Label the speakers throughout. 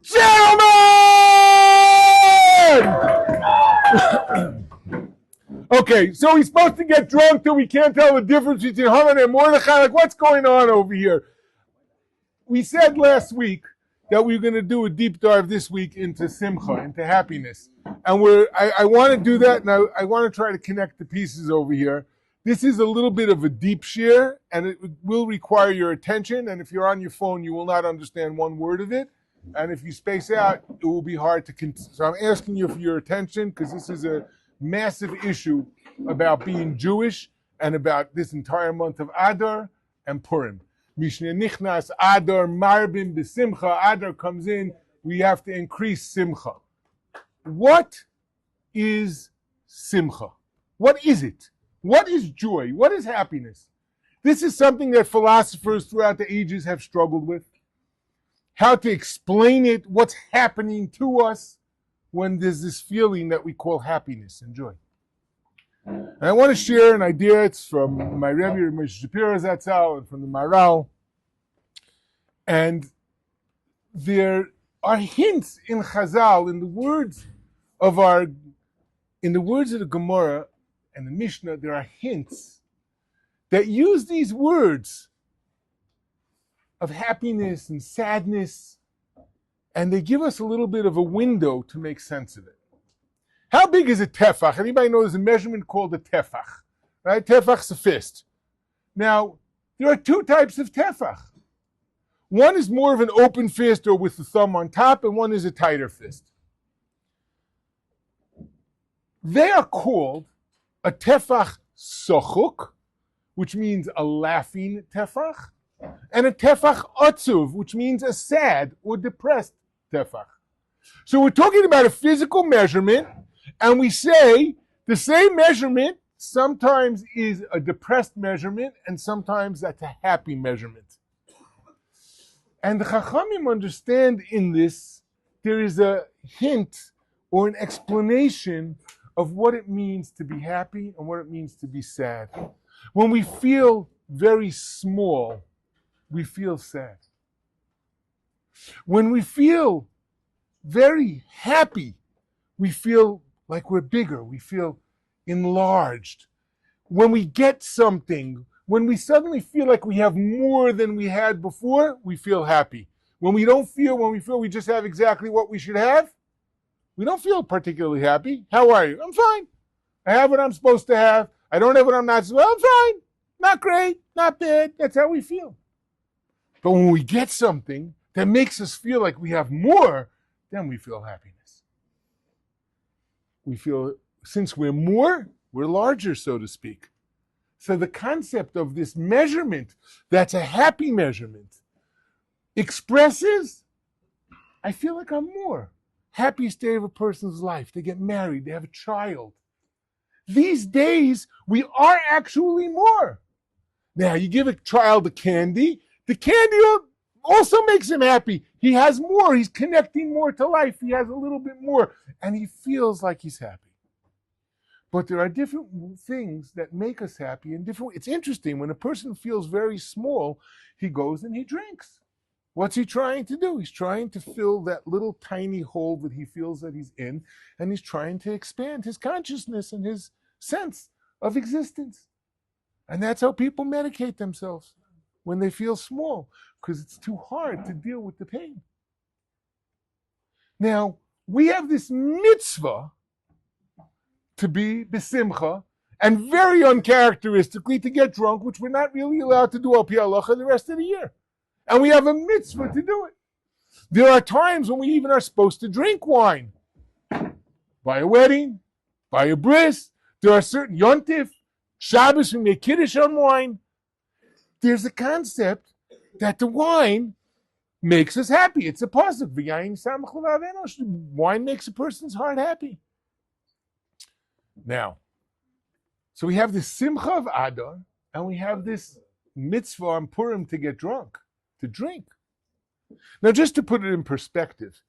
Speaker 1: Gentlemen! Okay, so he's supposed to get drunk till we can't tell the difference between Haman and Mordechai. Like, what's going on over here? We said last week that we were going to do a deep dive this week into simcha, into happiness. And I want to do that, and I want to try to connect the pieces over here. This is a little bit of a deep share, and it will require your attention. And if you're on your phone, you will not understand one word of it. And if you space out, it will be hard to So I'm asking you for your attention, because this is a massive issue about being Jewish and about this entire month of Adar and Purim. Mishne Nichnas, Adar, Marbim, B'Simcha. Adar comes in, we have to increase Simcha. What is Simcha? What is it? What is joy? What is happiness? This is something that philosophers throughout the ages have struggled with. How to explain it, what's happening to us when there's this feeling that we call happiness and joy. And I want to share an idea. It's from my Rabbi, Moshe Shapiro Zatzal, and from the Maral. And there are hints in Chazal, in the words of the Gemara and the Mishnah, there are hints that use these words of happiness and sadness, and they give us a little bit of a window to make sense of it. How big is a tefach? Anybody know there's a measurement called a tefach, right? Tefach's a fist. Now, there are two types of tefach. One is more of an open fist or with the thumb on top, and one is a tighter fist. They are called a tefach sochuk, which means a laughing tefach, and a tefach otzuv, which means a sad or depressed tefach. So we're talking about a physical measurement, and we say the same measurement sometimes is a depressed measurement, and sometimes that's a happy measurement. And the Chachamim understand in this, there is a hint or an explanation of what it means to be happy and what it means to be sad. When we feel very small, we feel sad. When we feel very happy, we feel like we're bigger, we feel enlarged. When we get something, when we suddenly feel like we have more than we had before, we feel happy. When we feel we just have exactly what we should have, we don't feel particularly happy. How are you? I'm fine. I have what I'm supposed to have. I don't have what I'm not supposed to have. I'm fine. Not great, not bad. That's how we feel. But when we get something that makes us feel like we have more, then we feel happiness. We feel, since we're more, we're larger, so to speak. So the concept of this measurement, that's a happy measurement, expresses, I feel like I'm more. Happiest day of a person's life. They get married, they have a child. These days, we are actually more. Now, you give a child a candy, the candy also makes him happy. He has more, he's connecting more to life, he has a little bit more, and he feels like he's happy. But there are different things that make us happy in different ways. It's interesting, when a person feels very small, he goes and he drinks. What's he trying to do? He's trying to fill that little tiny hole that he feels that he's in, and he's trying to expand his consciousness and his sense of existence. And that's how people medicate themselves when they feel small, because it's too hard to deal with the pain. Now, we have this mitzvah to be besimcha, and very uncharacteristically to get drunk, which we're not really allowed to do al pi halacha the rest of the year. And we have a mitzvah to do it. There are times when we even are supposed to drink wine. By a wedding, by a bris, there are certain yontif, Shabbos, we make kiddush on wine. There's a concept that the wine makes us happy. It's a pasuk. Wine makes a person's heart happy. Now, so we have this simcha of Adar, and we have this mitzvah on Purim to get drunk, to drink. Now, just to put it in perspective,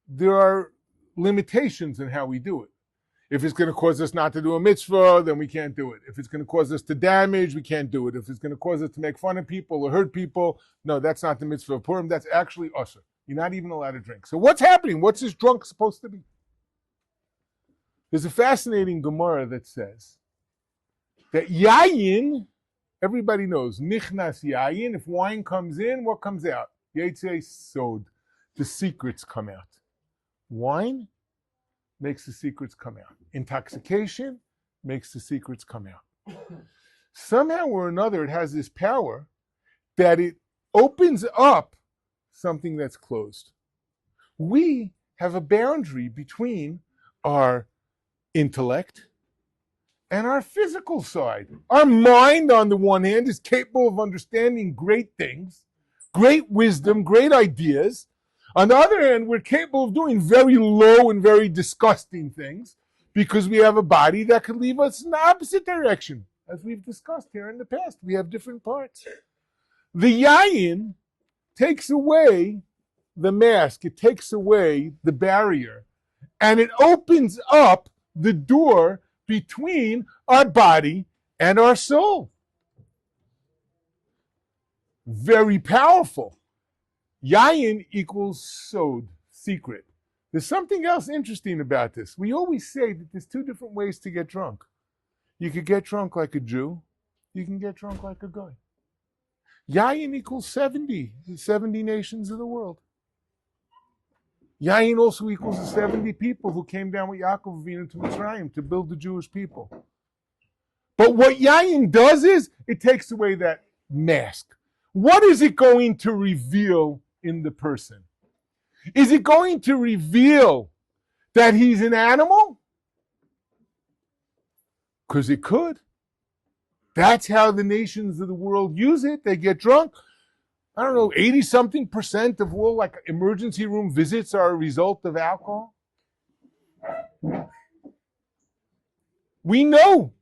Speaker 1: there are limitations in how we do it. If it's going to cause us not to do a mitzvah, then we can't do it. If it's going to cause us to damage, we can't do it. If it's going to cause us to make fun of people or hurt people, no, that's not the mitzvah of Purim. That's actually usher. You're not even allowed to drink. So what's happening? What's this drunk supposed to be? There's a fascinating Gemara that says that yayin, everybody knows, nichnas yayin, if wine comes in, what comes out? Yetzei sod. The secrets come out. Wine makes the secrets come out. Intoxication makes the secrets come out. Somehow or another, it has this power that it opens up something that's closed. We have a boundary between our intellect and our physical side. Our mind, on the one hand, is capable of understanding great things, great wisdom, great ideas. On the other hand, we're capable of doing very low and very disgusting things because we have a body that could leave us in the opposite direction. As we've discussed here in the past, we have different parts. The yayin takes away the mask, it takes away the barrier, and it opens up the door between our body and our soul. Very powerful. Yayin equals sod, secret. There's something else interesting about this. We always say that there's two different ways to get drunk. You could get drunk like a Jew. You can get drunk like a guy. Yayin equals 70, the 70 nations of the world. Yayin also equals the 70 people who came down with Yaakov Avinu to Mitzrayim to build the Jewish people. But what yayin does is, it takes away that mask. What is it going to reveal in the person? Is it going to reveal that he's an animal? Because it could. That's how the nations of the world use it. They get drunk. I don't know, 80-something% of all like emergency room visits are a result of alcohol. We know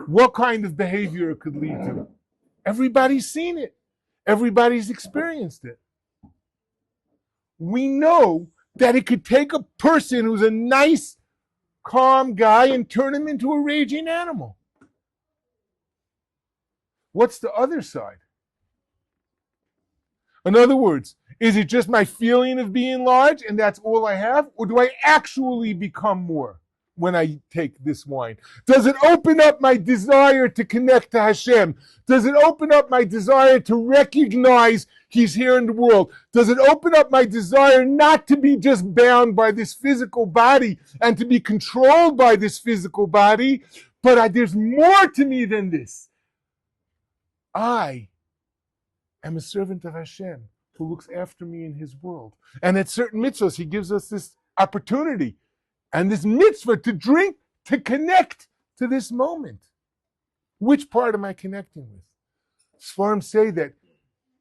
Speaker 1: what kind of behavior it could lead to. Everybody's seen it. Everybody's experienced it. We know that it could take a person who's a nice, calm guy and turn him into a raging animal. What's the other side? In other words, is it just my feeling of being large and that's all I have? Or do I actually become more when I take this wine? Does it open up my desire to connect to Hashem? Does it open up my desire to recognize He's here in the world? Does it open up my desire not to be just bound by this physical body and to be controlled by this physical body, but there's more to me than this? I am a servant of Hashem who looks after me in His world. And at certain mitzvahs, He gives us this opportunity and this mitzvah to drink, to connect to this moment. Which part am I connecting with? Sfarim say that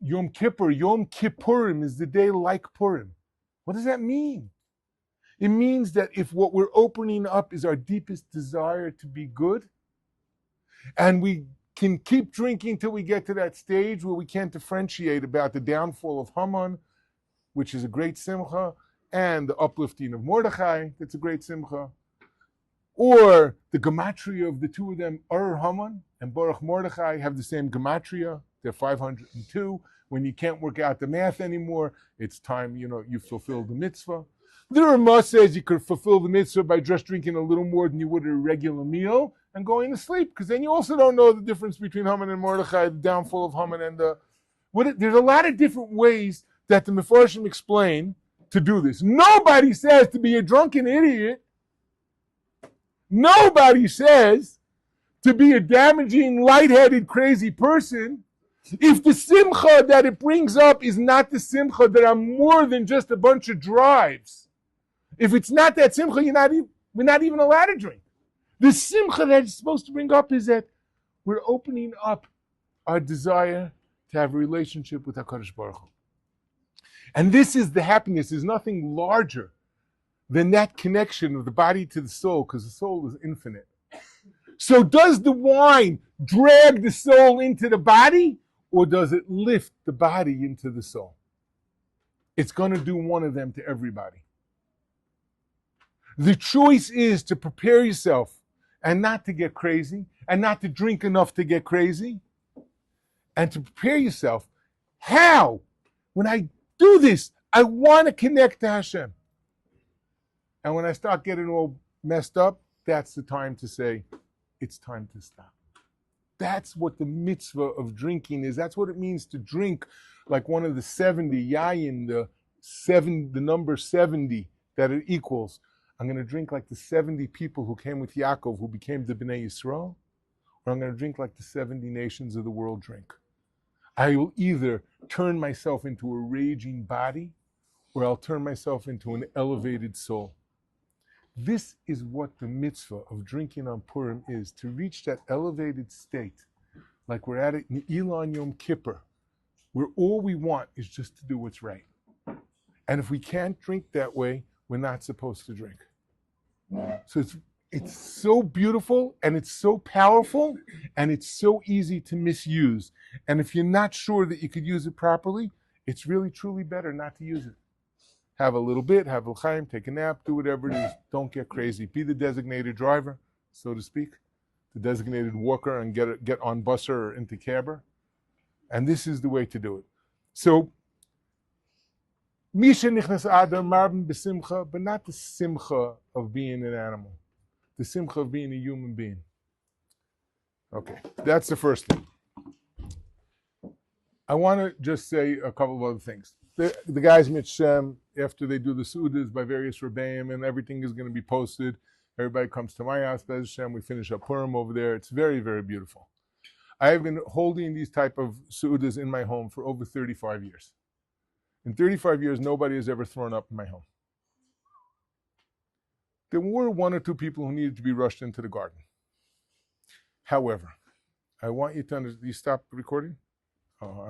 Speaker 1: Yom Kippurim is the day like Purim. What does that mean? It means that if what we're opening up is our deepest desire to be good, and we can keep drinking till we get to that stage where we can't differentiate about the downfall of Haman, which is a great simcha, and the uplifting of Mordechai, that's a great simcha, or the gematria of the two of them, Ur Haman and Baruch Mordechai, have the same gematria. They're 502. When you can't work out the math anymore, it's time, you fulfill the mitzvah. The Ramah says you could fulfill the mitzvah by just drinking a little more than you would at a regular meal and going to sleep, because then you also don't know the difference between Haman and Mordechai, the downfall of Haman and there's a lot of different ways that the Mefarshim explain to do this. Nobody says to be a drunken idiot. Nobody says to be a damaging, lightheaded, crazy person. If the simcha that it brings up is not the simcha that I'm more than just a bunch of drives, if it's not that simcha, we're not even allowed to drink. The simcha that it's supposed to bring up is that we're opening up our desire to have a relationship with HaKadosh Baruch Hu. And this is the happiness. There's nothing larger than that connection of the body to the soul, because the soul is infinite. So does the wine drag the soul into the body, or does it lift the body into the soul? It's going to do one of them to everybody. The choice is to prepare yourself and not to get crazy, and not to drink enough to get crazy, and to prepare yourself. How? When I do this, I want to connect to Hashem. And when I start getting all messed up, that's the time to say, it's time to stop. That's what the mitzvah of drinking is. That's what it means to drink like one of the 70, yayin, the number 70 that it equals. I'm going to drink like the 70 people who came with Yaakov, who became the Bnei Yisrael, or I'm going to drink like the 70 nations of the world drink. I will either turn myself into a raging body, or I'll turn myself into an elevated soul. This is what the mitzvah of drinking on Purim is, to reach that elevated state, like we're at it in Elon Yom Kippur, where all we want is just to do what's right. And if we can't drink that way, we're not supposed to drink. So it's so beautiful, and it's so powerful, and it's so easy to misuse. And if you're not sure that you could use it properly, it's really, truly better not to use it. Have a little bit, have l'chaim, take a nap, do whatever it is. Don't get crazy. Be the designated driver, so to speak, the designated walker, and get on busser or into cabber. And this is the way to do it. So, Misha nichnas adam marbin b'simcha, but not the simcha of being an animal. The simcha of being a human being. Okay, that's the first thing. I want to just say a couple of other things. The guys Mitzshem, after they do the Sudas by various Rabbeim, and everything is going to be posted. Everybody comes to my house, Bez Hashem, we finish up Purim over there. It's very, very beautiful. I have been holding these type of Sudas in my home for over 35 years. In 35 years, nobody has ever thrown up in my home. There were one or two people who needed to be rushed into the garden. However, I want you to understand. You stop recording? Oh,